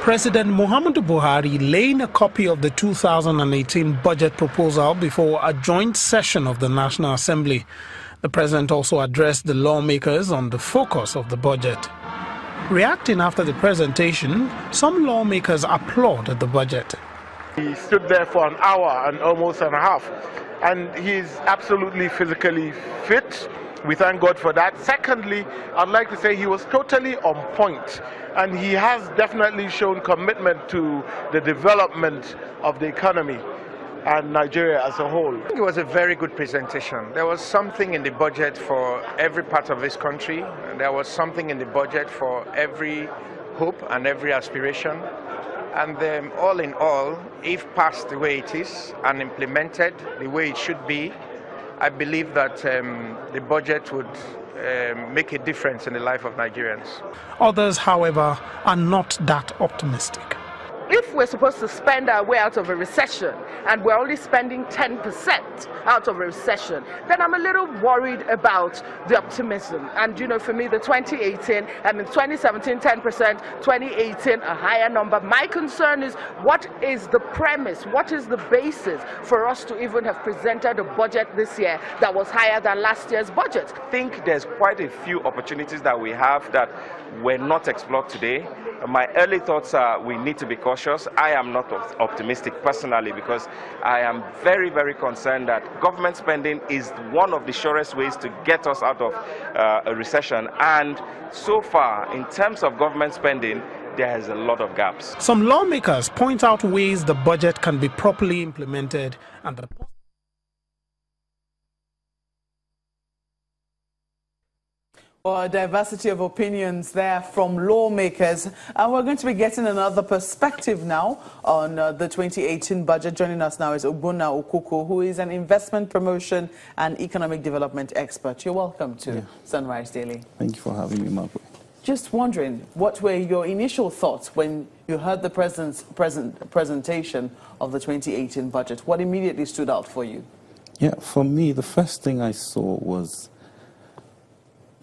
President Muhammadu Buhari laying a copy of the 2018 budget proposal before a joint session of the National Assembly. The president also addressed the lawmakers on the focus of the budget. Reacting after the presentation, some lawmakers applauded the budget. He stood there for an hour and almost and a half, and he's absolutely physically fit. We thank God for that. Secondly, I'd like to say he was totally on point, and he has definitely shown commitment to the development of the economy and Nigeria as a whole. It was a very good presentation. There was something in the budget for every part of this country. There was something in the budget for every hope and every aspiration. And all in all, if passed the way it is and implemented the way it should be, I believe that the budget would make a difference in the life of Nigerians. Others, however, are not that optimistic. If we're supposed to spend our way out of a recession and we're only spending 10% out of a recession, then I'm a little worried about the optimism. And you know, for me, the 2017, 10%, 2018, a higher number. My concern is, what is the premise? What is the basis for us to even have presented a budget this year that was higher than last year's budget? I think there's quite a few opportunities that we have that were not explored today. My early thoughts are we need to be cautious. I am not optimistic personally, because I am very, very concerned that government spending is one of the surest ways to get us out of a recession. And so far, in terms of government spending, there is a lot of gaps. Some lawmakers point out ways the budget can be properly implemented and the A diversity of opinions there from lawmakers, and we're going to be getting another perspective now on the 2018 budget. Joining us now is Ogbonna Okuku, who is an investment promotion and economic development expert. You're welcome to Sunrise Daily. Thank you for having me, Margaret. Just wondering, what were your initial thoughts when you heard the president's presentation of the 2018 budget? What immediately stood out for you? Yeah, for me, the first thing I saw was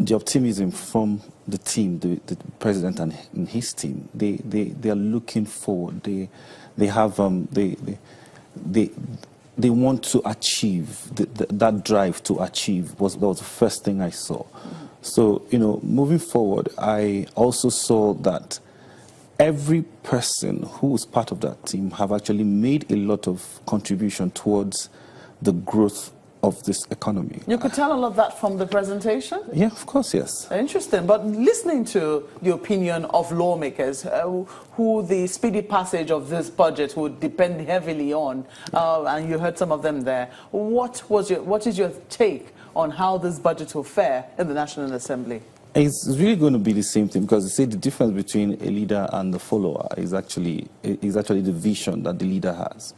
the optimism from the team, the president and his team. They are looking forward. They want to achieve that drive to achieve. That was the first thing I saw. So, you know, moving forward, I also saw that every person who was part of that team have actually made a lot of contribution towards the growth of this economy. You could tell all of that from the presentation? Yeah, of course, yes. Interesting. But listening to the opinion of lawmakers, who the speedy passage of this budget would depend heavily on, and you heard some of them there, what is your take on how this budget will fare in the National Assembly? It's really going to be the same thing, because they say the difference between a leader and the follower is actually the vision that the leader has.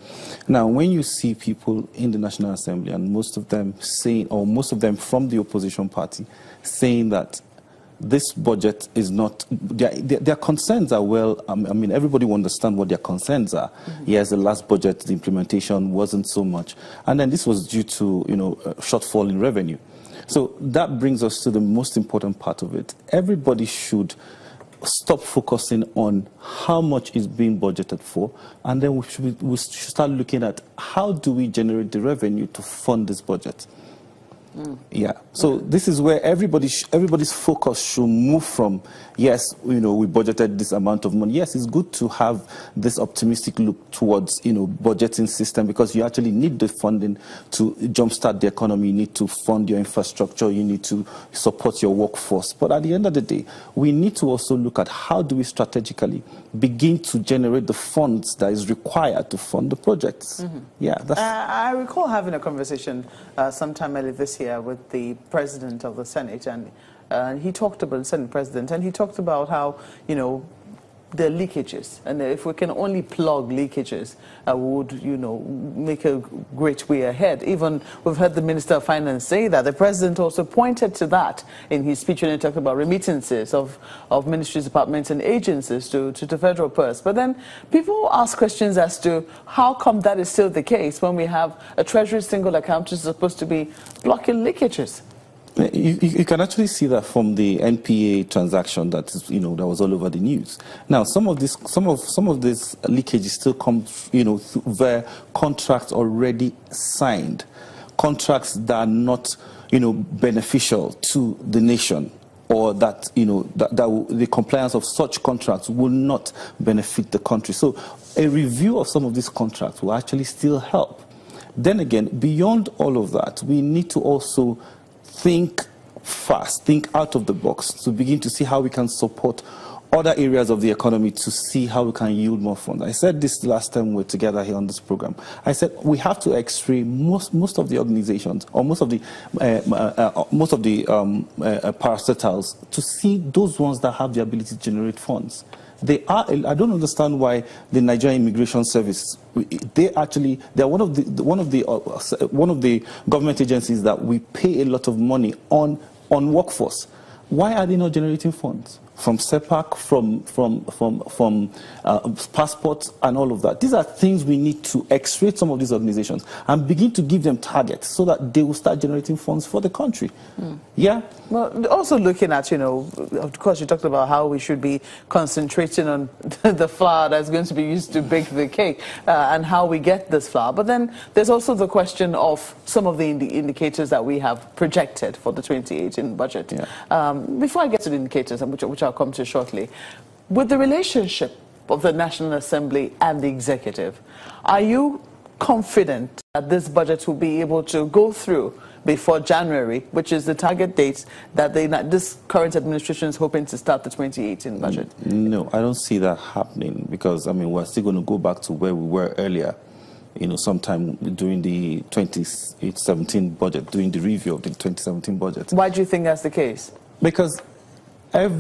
Now, when you see people in the National Assembly, and most of them from the opposition party, saying that this budget is not, their concerns are well, I mean, everybody will understand what their concerns are. Yes, the last budget, the implementation wasn't so much, and then this was due to, you know, a shortfall in revenue. So that brings us to the most important part of it. Everybody should stop focusing on how much is being budgeted for, and then we should start looking at how do we generate the revenue to fund this budget. Yeah, so this is where everybody's focus should move from, yes, you know, we budgeted this amount of money. Yes, it's good to have this optimistic look towards, you know, budgeting system, because you actually need the funding to jumpstart the economy. You need to fund your infrastructure. You need to support your workforce. But at the end of the day, we need to also look at how do we strategically begin to generate the funds that is required to fund the projects. Yeah, I recall having a conversation sometime earlier this year with the president of the Senate, and he talked about the Senate president, and he talked about how, you know, the leakages, and if we can only plug leakages, would, you know, make a great way ahead. Even we've heard the Minister of Finance say that. The president also pointed to that in his speech when he talked about remittances of ministries, departments and agencies to the federal purse. But then people ask questions as to how come that is still the case when we have a Treasury single account which is supposed to be blocking leakages. You can actually see that from the NPA transaction that is, that was all over the news. Now, some of this leakages still come, via contracts already signed, contracts that are not, beneficial to the nation, or that, the compliance of such contracts will not benefit the country. So, a review of some of these contracts will actually still help. Then again, beyond all of that, we need to also think fast, think out of the box to begin to see how we can support other areas of the economy to see how we can yield more funds. I said this last time we were together here on this program. I said we have to X-ray most of the organizations, or most of the parastatals, to see those ones that have the ability to generate funds. They are. I don't understand why the Nigerian Immigration Service. They're one of the government agencies that we pay a lot of money on workforce. Why are they not generating funds from SEPAC, from passports and all of that? These are things we need to X-ray some of these organizations and begin to give them targets so that they will start generating funds for the country. Yeah. Well, also looking at, of course, you talked about how we should be concentrating on the flour that's going to be used to bake the cake and how we get this flour. But then there's also the question of some of the indicators that we have projected for the 2018 budget. Yeah. Before I get to the indicators, which I'll come to shortly, with the relationship of the National Assembly and the executive, are you confident that this budget will be able to go through before January, which is the target date that this current administration is hoping to start the 2018 budget? No, I don't see that happening, because, we're still going to go back to where we were earlier, sometime during the 2017 budget, during the review of the 2017 budget. Why do you think that's the case? Because every